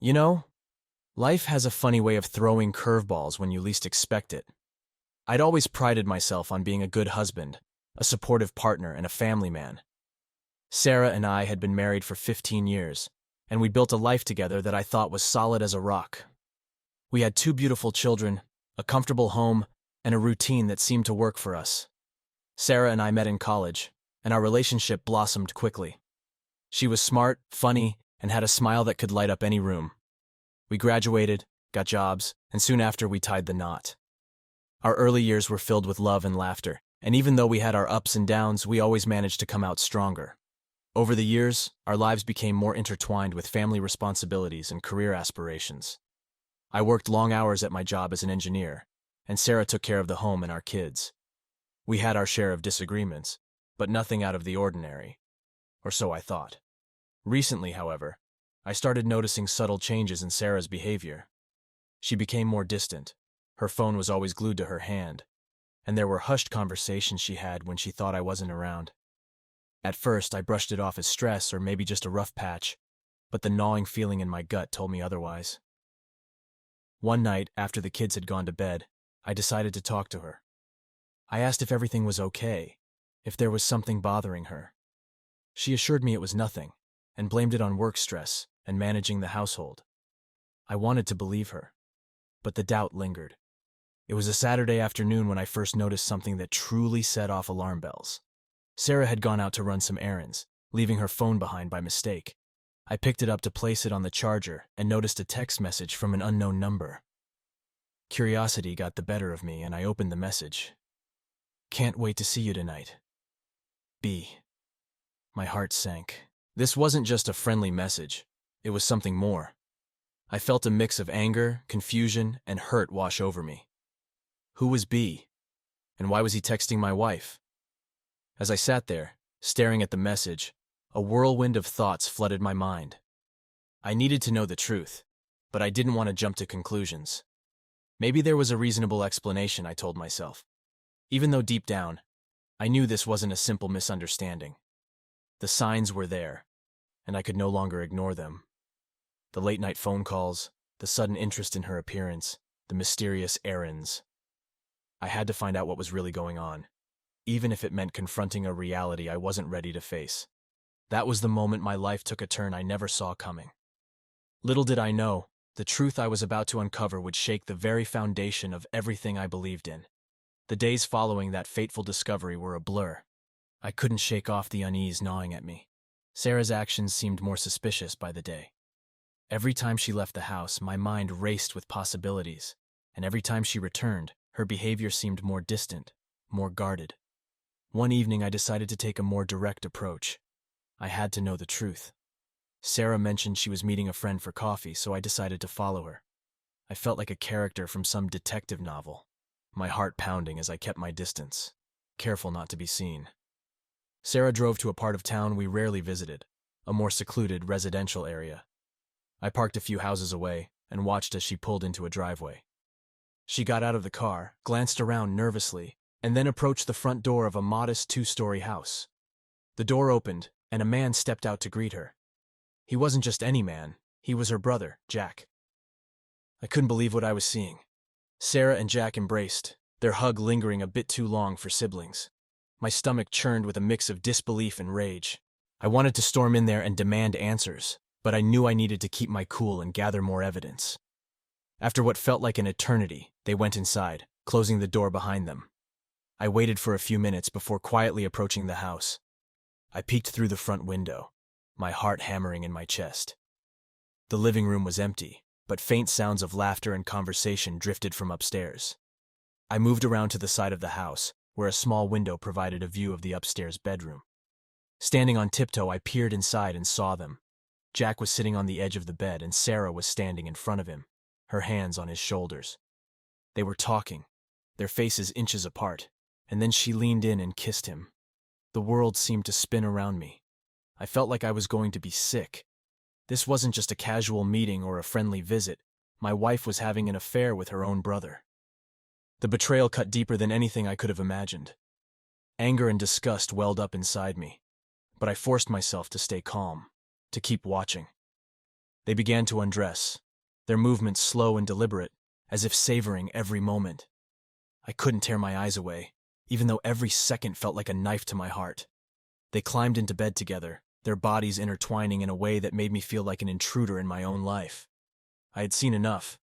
You know, life has a funny way of throwing curveballs when you least expect it. I'd always prided myself on being a good husband, a supportive partner, and a family man. Sarah and I had been married for 15 years, and we'd built a life together that I thought was solid as a rock. We had two beautiful children, a comfortable home, and a routine that seemed to work for us. Sarah and I met in college, and our relationship blossomed quickly. She was smart, funny, and had a smile that could light up any room. We graduated, got jobs, and soon after we tied the knot. Our early years were filled with love and laughter, and even though we had our ups and downs, we always managed to come out stronger. Over the years, our lives became more intertwined with family responsibilities and career aspirations. I worked long hours at my job as an engineer, and Sarah took care of the home and our kids. We had our share of disagreements, but nothing out of the ordinary, or so I thought. Recently, however, I started noticing subtle changes in Sarah's behavior. She became more distant. Her phone was always glued to her hand, and there were hushed conversations she had when she thought I wasn't around. At first, I brushed it off as stress or maybe just a rough patch, but the gnawing feeling in my gut told me otherwise. One night, after the kids had gone to bed, I decided to talk to her. I asked if everything was okay, if there was something bothering her. She assured me it was nothing, and blamed it on work stress and managing the household. I wanted to believe her, but the doubt lingered. It was a Saturday afternoon when I first noticed something that truly set off alarm bells. Sarah had gone out to run some errands, leaving her phone behind by mistake. I picked it up to place it on the charger and noticed a text message from an unknown number. Curiosity got the better of me and I opened the message. "Can't wait to see you tonight. B." My heart sank. This wasn't just a friendly message. It was something more. I felt a mix of anger, confusion, and hurt wash over me. Who was B? And why was he texting my wife? As I sat there, staring at the message, a whirlwind of thoughts flooded my mind. I needed to know the truth, but I didn't want to jump to conclusions. Maybe there was a reasonable explanation, I told myself. Even though deep down, I knew this wasn't a simple misunderstanding. The signs were there, and I could no longer ignore them. The late-night phone calls, the sudden interest in her appearance, the mysterious errands. I had to find out what was really going on, even if it meant confronting a reality I wasn't ready to face. That was the moment my life took a turn I never saw coming. Little did I know, the truth I was about to uncover would shake the very foundation of everything I believed in. The days following that fateful discovery were a blur. I couldn't shake off the unease gnawing at me. Sarah's actions seemed more suspicious by the day. Every time she left the house, my mind raced with possibilities, and every time she returned, her behavior seemed more distant, more guarded. One evening, I decided to take a more direct approach. I had to know the truth. Sarah mentioned she was meeting a friend for coffee, so I decided to follow her. I felt like a character from some detective novel, my heart pounding as I kept my distance, careful not to be seen. Sarah drove to a part of town we rarely visited, a more secluded residential area. I parked a few houses away and watched as she pulled into a driveway. She got out of the car, glanced around nervously, and then approached the front door of a modest two-story house. The door opened, and a man stepped out to greet her. He wasn't just any man, he was her brother, Jack. I couldn't believe what I was seeing. Sarah and Jack embraced, their hug lingering a bit too long for siblings. My stomach churned with a mix of disbelief and rage. I wanted to storm in there and demand answers, but I knew I needed to keep my cool and gather more evidence. After what felt like an eternity, they went inside, closing the door behind them. I waited for a few minutes before quietly approaching the house. I peeked through the front window, my heart hammering in my chest. The living room was empty, but faint sounds of laughter and conversation drifted from upstairs. I moved around to the side of the house, where a small window provided a view of the upstairs bedroom. Standing on tiptoe, I peered inside and saw them. Jack was sitting on the edge of the bed and Sarah was standing in front of him, her hands on his shoulders. They were talking, their faces inches apart, and then she leaned in and kissed him. The world seemed to spin around me. I felt like I was going to be sick. This wasn't just a casual meeting or a friendly visit. My wife was having an affair with her own brother. The betrayal cut deeper than anything I could have imagined. Anger and disgust welled up inside me, but I forced myself to stay calm, to keep watching. They began to undress, their movements slow and deliberate, as if savoring every moment. I couldn't tear my eyes away, even though every second felt like a knife to my heart. They climbed into bed together, their bodies intertwining in a way that made me feel like an intruder in my own life. I had seen enough.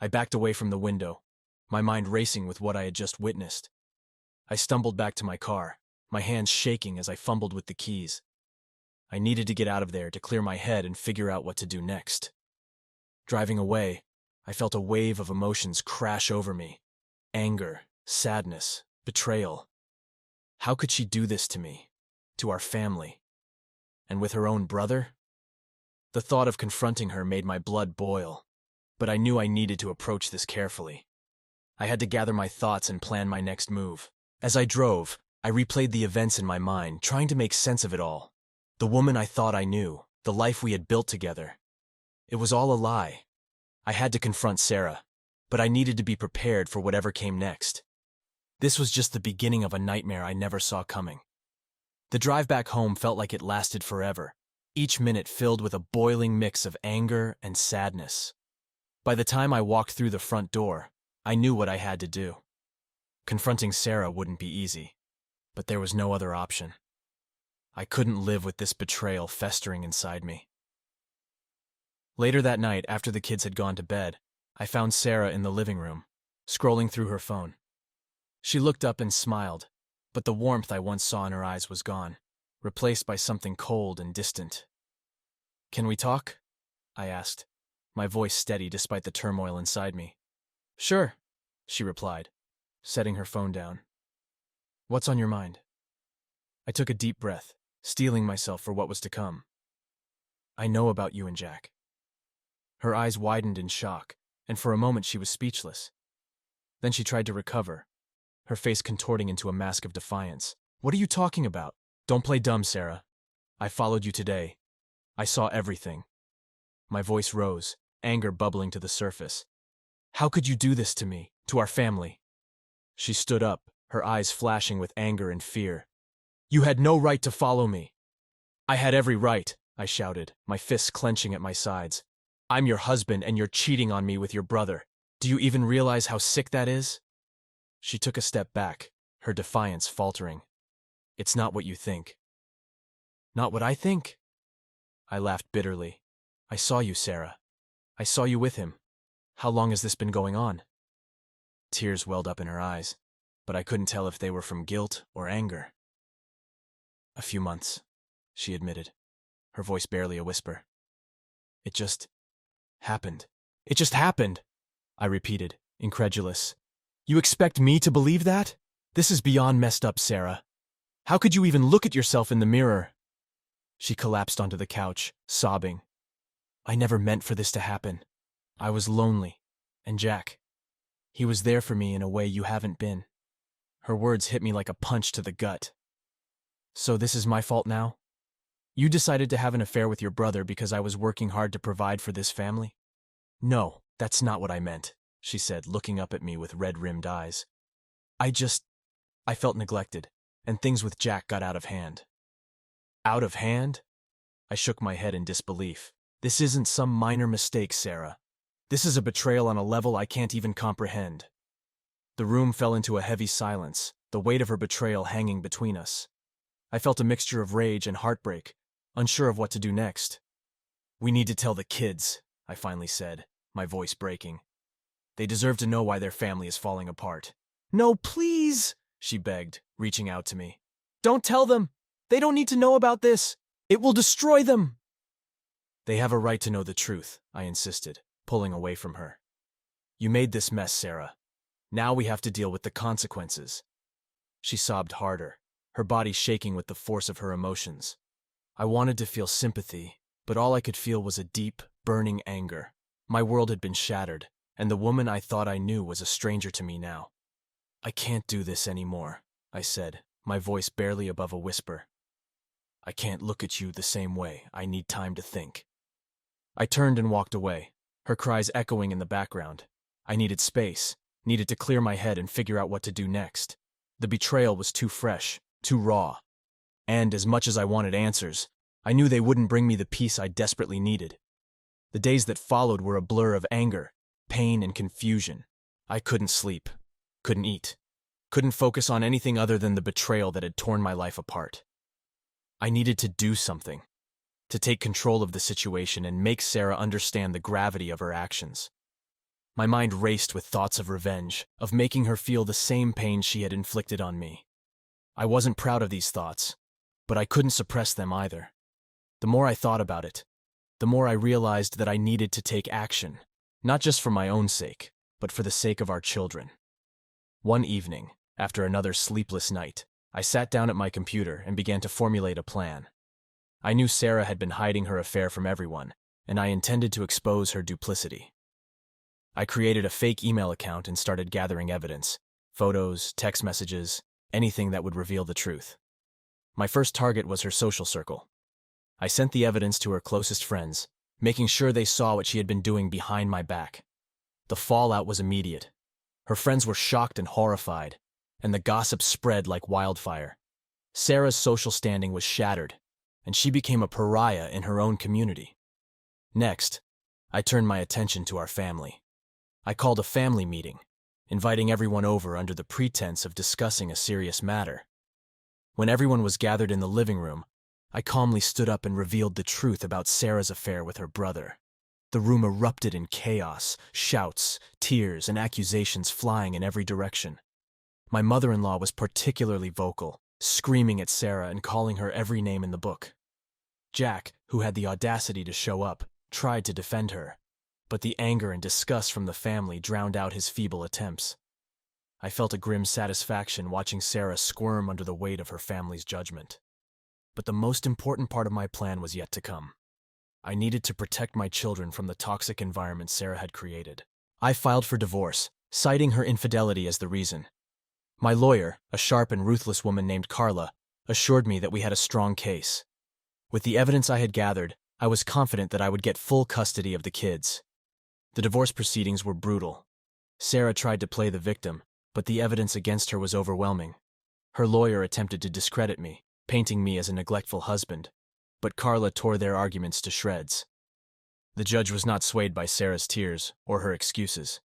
I backed away from the window, my mind racing with what I had just witnessed. I stumbled back to my car, my hands shaking as I fumbled with the keys. I needed to get out of there to clear my head and figure out what to do next. Driving away, I felt a wave of emotions crash over me. Anger, sadness, betrayal. How could she do this to me, to our family? And with her own brother? The thought of confronting her made my blood boil, but I knew I needed to approach this carefully. I had to gather my thoughts and plan my next move. As I drove, I replayed the events in my mind, trying to make sense of it all. The woman I thought I knew, the life we had built together. It was all a lie. I had to confront Sarah, but I needed to be prepared for whatever came next. This was just the beginning of a nightmare I never saw coming. The drive back home felt like it lasted forever, each minute filled with a boiling mix of anger and sadness. By the time I walked through the front door, I knew what I had to do. Confronting Sarah wouldn't be easy, but there was no other option. I couldn't live with this betrayal festering inside me. Later that night, after the kids had gone to bed, I found Sarah in the living room, scrolling through her phone. She looked up and smiled, but the warmth I once saw in her eyes was gone, replaced by something cold and distant. "Can we talk?" I asked, my voice steady despite the turmoil inside me. "Sure," she replied, setting her phone down. "What's on your mind?" I took a deep breath, steeling myself for what was to come. "I know about you and Jack." Her eyes widened in shock, and for a moment she was speechless. Then she tried to recover, her face contorting into a mask of defiance. "What are you talking about? Don't play dumb, Sarah. I followed you today. I saw everything." My voice rose, anger bubbling to the surface. "How could you do this to me, to our family?" She stood up, her eyes flashing with anger and fear. "You had no right to follow me." "I had every right," I shouted, my fists clenching at my sides. "I'm your husband and you're cheating on me with your brother. Do you even realize how sick that is?" She took a step back, her defiance faltering. "It's not what you think." "Not what I think?" I laughed bitterly. "I saw you, Sarah. I saw you with him. How long has this been going on?" Tears welled up in her eyes, but I couldn't tell if they were from guilt or anger. "A few months," she admitted, her voice barely a whisper. "It just happened." "It just happened," I repeated, incredulous. "You expect me to believe that? This is beyond messed up, Sarah. How could you even look at yourself in the mirror?" She collapsed onto the couch, sobbing. "I never meant for this to happen. I was lonely. And Jack, he was there for me in a way you haven't been." Her words hit me like a punch to the gut. "So this is my fault now? You decided to have an affair with your brother because I was working hard to provide for this family?" "No, that's not what I meant," she said, looking up at me with red-rimmed eyes. I felt neglected, and things with Jack got out of hand." "Out of hand?" I shook my head in disbelief. "This isn't some minor mistake, Sarah. This is a betrayal on a level I can't even comprehend." The room fell into a heavy silence, the weight of her betrayal hanging between us. I felt a mixture of rage and heartbreak, unsure of what to do next. "We need to tell the kids," I finally said, my voice breaking. "They deserve to know why their family is falling apart." "No, please," she begged, reaching out to me. "Don't tell them. They don't need to know about this. It will destroy them." "They have a right to know the truth," I insisted, pulling away from her. "You made this mess, Sarah. Now we have to deal with the consequences." She sobbed harder, her body shaking with the force of her emotions. I wanted to feel sympathy, but all I could feel was a deep, burning anger. My world had been shattered, and the woman I thought I knew was a stranger to me now. "I can't do this anymore," I said, my voice barely above a whisper. "I can't look at you the same way. I need time to think." I turned and walked away, her cries echoing in the background. I needed space, needed to clear my head and figure out what to do next. The betrayal was too fresh, too raw. And as much as I wanted answers, I knew they wouldn't bring me the peace I desperately needed. The days that followed were a blur of anger, pain, and confusion. I couldn't sleep, couldn't eat, couldn't focus on anything other than the betrayal that had torn my life apart. I needed to do something, to take control of the situation and make Sarah understand the gravity of her actions. My mind raced with thoughts of revenge, of making her feel the same pain she had inflicted on me. I wasn't proud of these thoughts, but I couldn't suppress them either. The more I thought about it, the more I realized that I needed to take action, not just for my own sake, but for the sake of our children. One evening, after another sleepless night, I sat down at my computer and began to formulate a plan. I knew Sarah had been hiding her affair from everyone, and I intended to expose her duplicity. I created a fake email account and started gathering evidence, photos, text messages, anything that would reveal the truth. My first target was her social circle. I sent the evidence to her closest friends, making sure they saw what she had been doing behind my back. The fallout was immediate. Her friends were shocked and horrified, and the gossip spread like wildfire. Sarah's social standing was shattered, and she became a pariah in her own community. Next, I turned my attention to our family. I called a family meeting, inviting everyone over under the pretense of discussing a serious matter. When everyone was gathered in the living room, I calmly stood up and revealed the truth about Sarah's affair with her brother. The room erupted in chaos, shouts, tears, and accusations flying in every direction. My mother-in-law was particularly vocal, screaming at Sarah and calling her every name in the book. Jack, who had the audacity to show up, tried to defend her, but the anger and disgust from the family drowned out his feeble attempts. I felt a grim satisfaction watching Sarah squirm under the weight of her family's judgment. But the most important part of my plan was yet to come. I needed to protect my children from the toxic environment Sarah had created. I filed for divorce, citing her infidelity as the reason. My lawyer, a sharp and ruthless woman named Carla, assured me that we had a strong case. With the evidence I had gathered, I was confident that I would get full custody of the kids. The divorce proceedings were brutal. Sarah tried to play the victim, but the evidence against her was overwhelming. Her lawyer attempted to discredit me, painting me as a neglectful husband, but Carla tore their arguments to shreds. The judge was not swayed by Sarah's tears or her excuses.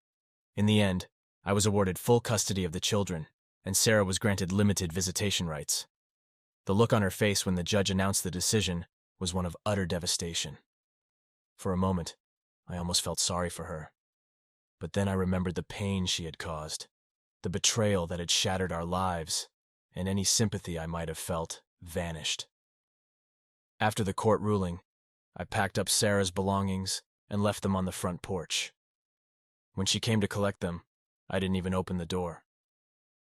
In the end, I was awarded full custody of the children, and Sarah was granted limited visitation rights. The look on her face when the judge announced the decision was one of utter devastation. For a moment, I almost felt sorry for her. But then I remembered the pain she had caused, the betrayal that had shattered our lives, and any sympathy I might have felt vanished. After the court ruling, I packed up Sarah's belongings and left them on the front porch. When she came to collect them, I didn't even open the door.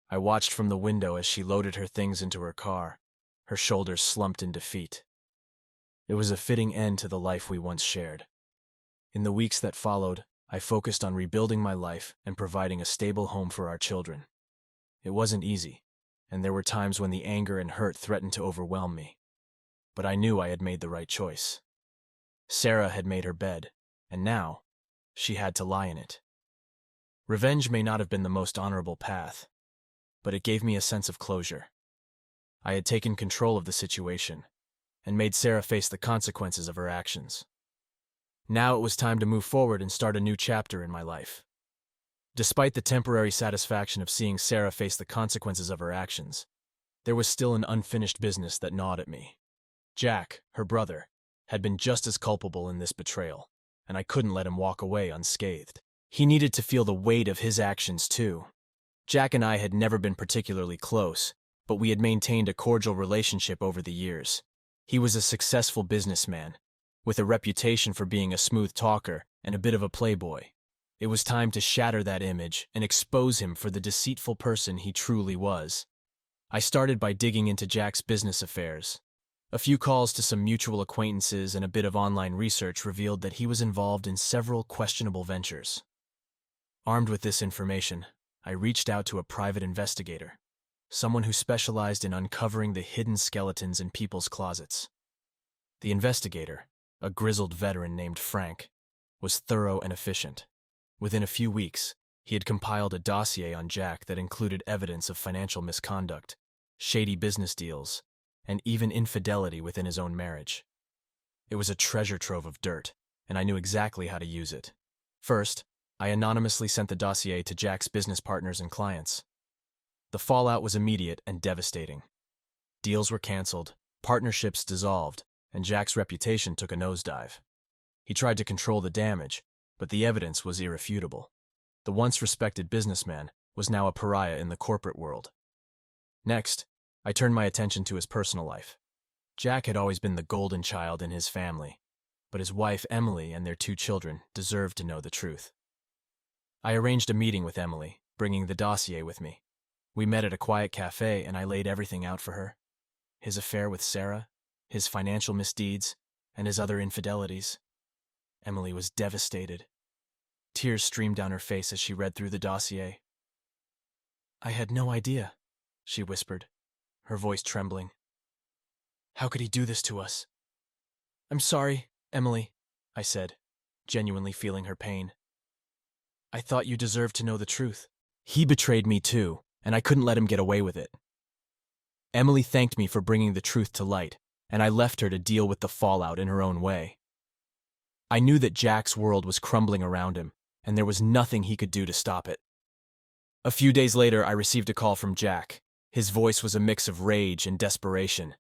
I watched from the window as she loaded her things into her car, her shoulders slumped in defeat. It was a fitting end to the life we once shared. In the weeks that followed, I focused on rebuilding my life and providing a stable home for our children. It wasn't easy, and there were times when the anger and hurt threatened to overwhelm me. But I knew I had made the right choice. Sarah had made her bed, and now she had to lie in it. Revenge may not have been the most honorable path, but it gave me a sense of closure. I had taken control of the situation and made Sarah face the consequences of her actions. Now it was time to move forward and start a new chapter in my life. Despite the temporary satisfaction of seeing Sarah face the consequences of her actions, there was still an unfinished business that gnawed at me. Jack, her brother, had been just as culpable in this betrayal, and I couldn't let him walk away unscathed. He needed to feel the weight of his actions too. Jack and I had never been particularly close, but we had maintained a cordial relationship over the years. He was a successful businessman, with a reputation for being a smooth talker and a bit of a playboy. It was time to shatter that image and expose him for the deceitful person he truly was. I started by digging into Jack's business affairs. A few calls to some mutual acquaintances and a bit of online research revealed that he was involved in several questionable ventures. Armed with this information, I reached out to a private investigator, someone who specialized in uncovering the hidden skeletons in people's closets. The investigator, a grizzled veteran named Frank, was thorough and efficient. Within a few weeks, he had compiled a dossier on Jack that included evidence of financial misconduct, shady business deals, and even infidelity within his own marriage. It was a treasure trove of dirt, and I knew exactly how to use it. First, I anonymously sent the dossier to Jack's business partners and clients. The fallout was immediate and devastating. Deals were canceled, partnerships dissolved, and Jack's reputation took a nosedive. He tried to control the damage, but the evidence was irrefutable. The once respected businessman was now a pariah in the corporate world. Next, I turned my attention to his personal life. Jack had always been the golden child in his family, but his wife, Emily, and their 2 children deserved to know the truth. I arranged a meeting with Emily, bringing the dossier with me. We met at a quiet cafe, and I laid everything out for her. His affair with Sarah, his financial misdeeds, and his other infidelities. Emily was devastated. Tears streamed down her face as she read through the dossier. "I had no idea," she whispered, her voice trembling. "How could he do this to us?" "I'm sorry, Emily," I said, genuinely feeling her pain. "I thought you deserved to know the truth." He betrayed me too, and I couldn't let him get away with it. Emily thanked me for bringing the truth to light, and I left her to deal with the fallout in her own way. I knew that Jack's world was crumbling around him, and there was nothing he could do to stop it. A few days later, I received a call from Jack. His voice was a mix of rage and desperation.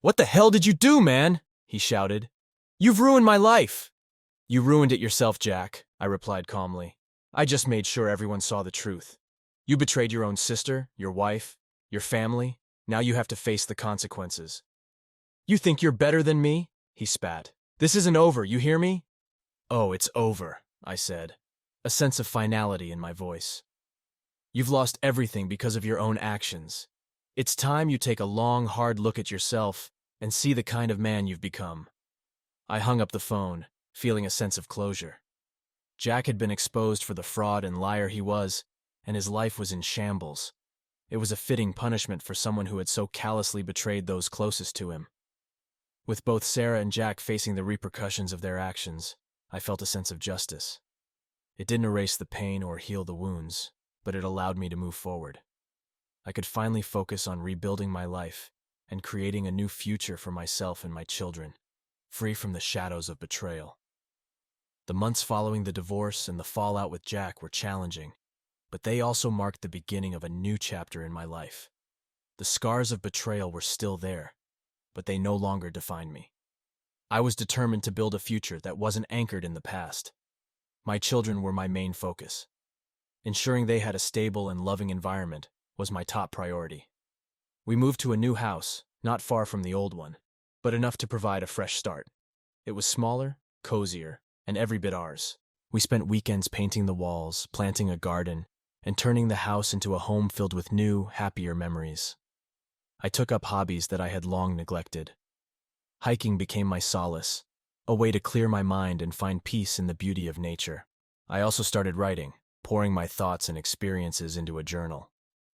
"What the hell did you do, man?" he shouted. "You've ruined my life." "You ruined it yourself, Jack," I replied calmly. "I just made sure everyone saw the truth. You betrayed your own sister, your wife, your family. Now you have to face the consequences." "You think you're better than me?" he spat. "This isn't over, you hear me?" "Oh, it's over," I said, a sense of finality in my voice. "You've lost everything because of your own actions. It's time you take a long, hard look at yourself and see the kind of man you've become." I hung up the phone, feeling a sense of closure. Jack had been exposed for the fraud and liar he was, and his life was in shambles. It was a fitting punishment for someone who had so callously betrayed those closest to him. With both Sarah and Jack facing the repercussions of their actions, I felt a sense of justice. It didn't erase the pain or heal the wounds, but it allowed me to move forward. I could finally focus on rebuilding my life and creating a new future for myself and my children, free from the shadows of betrayal. The months following the divorce and the fallout with Jack were challenging, but they also marked the beginning of a new chapter in my life. The scars of betrayal were still there, but they no longer defined me. I was determined to build a future that wasn't anchored in the past. My children were my main focus. Ensuring they had a stable and loving environment was my top priority. We moved to a new house, not far from the old one, but enough to provide a fresh start. It was smaller, cozier, and every bit ours. We spent weekends painting the walls, planting a garden, and turning the house into a home filled with new, happier memories. I took up hobbies that I had long neglected. Hiking became my solace, a way to clear my mind and find peace in the beauty of nature. I also started writing, pouring my thoughts and experiences into a journal.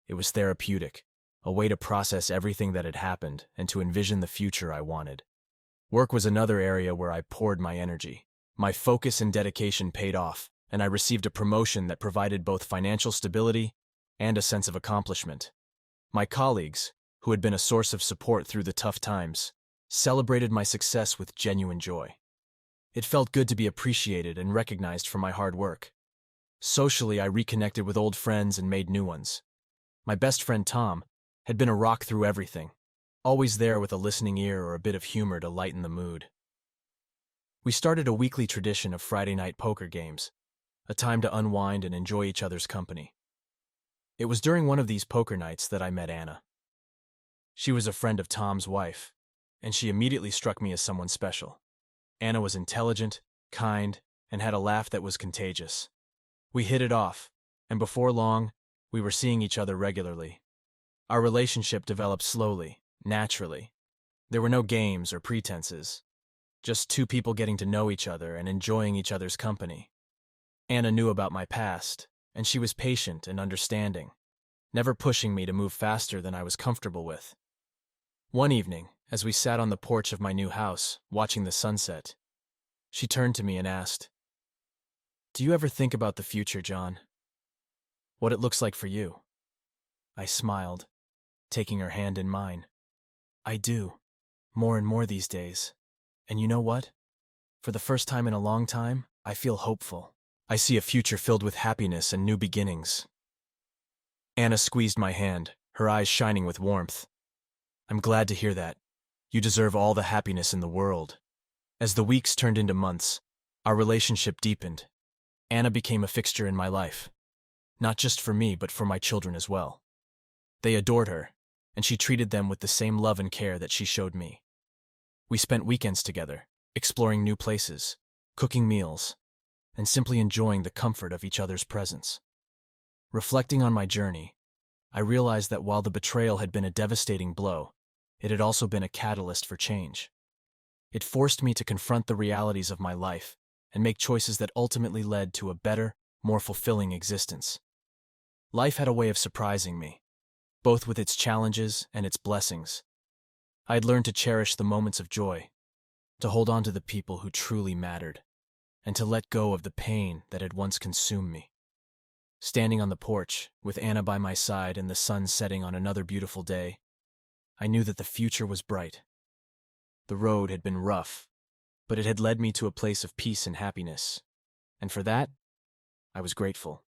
It was therapeutic, a way to process everything that had happened and to envision the future I wanted. Work was another area where I poured my energy. My focus and dedication paid off, and I received a promotion that provided both financial stability and a sense of accomplishment. My colleagues, who had been a source of support through the tough times, celebrated my success with genuine joy. It felt good to be appreciated and recognized for my hard work. Socially, I reconnected with old friends and made new ones. My best friend Tom had been a rock through everything, always there with a listening ear or a bit of humor to lighten the mood. We started a weekly tradition of Friday night poker games, a time to unwind and enjoy each other's company. It was during one of these poker nights that I met Anna. She was a friend of Tom's wife, and she immediately struck me as someone special. Anna was intelligent, kind, and had a laugh that was contagious. We hit it off, and before long, we were seeing each other regularly. Our relationship developed slowly, naturally. There were no games or pretenses, just 2 people getting to know each other and enjoying each other's company. Anna knew about my past, and she was patient and understanding, never pushing me to move faster than I was comfortable with. One evening, as we sat on the porch of my new house, watching the sunset, she turned to me and asked, "Do you ever think about the future, John? What it looks like for you?" I smiled, taking her hand in mine. "I do, more and more these days. And you know what? For the first time in a long time, I feel hopeful. I see a future filled with happiness and new beginnings. Anna squeezed my hand, her eyes shining with warmth. I'm glad to hear that. You deserve all the happiness in the world. As the weeks turned into months, our relationship deepened. Anna became a fixture in my life. Not just for me, but for my children as well. They adored her, and she treated them with the same love and care that she showed me. We spent weekends together, exploring new places, cooking meals, and simply enjoying the comfort of each other's presence. Reflecting on my journey, I realized that while the betrayal had been a devastating blow, it had also been a catalyst for change. It forced me to confront the realities of my life and make choices that ultimately led to a better, more fulfilling existence. Life had a way of surprising me, both with its challenges and its blessings. I had learned to cherish the moments of joy, to hold on to the people who truly mattered, and to let go of the pain that had once consumed me. Standing on the porch, with Anna by my side and the sun setting on another beautiful day, I knew that the future was bright. The road had been rough, but it had led me to a place of peace and happiness, and for that, I was grateful.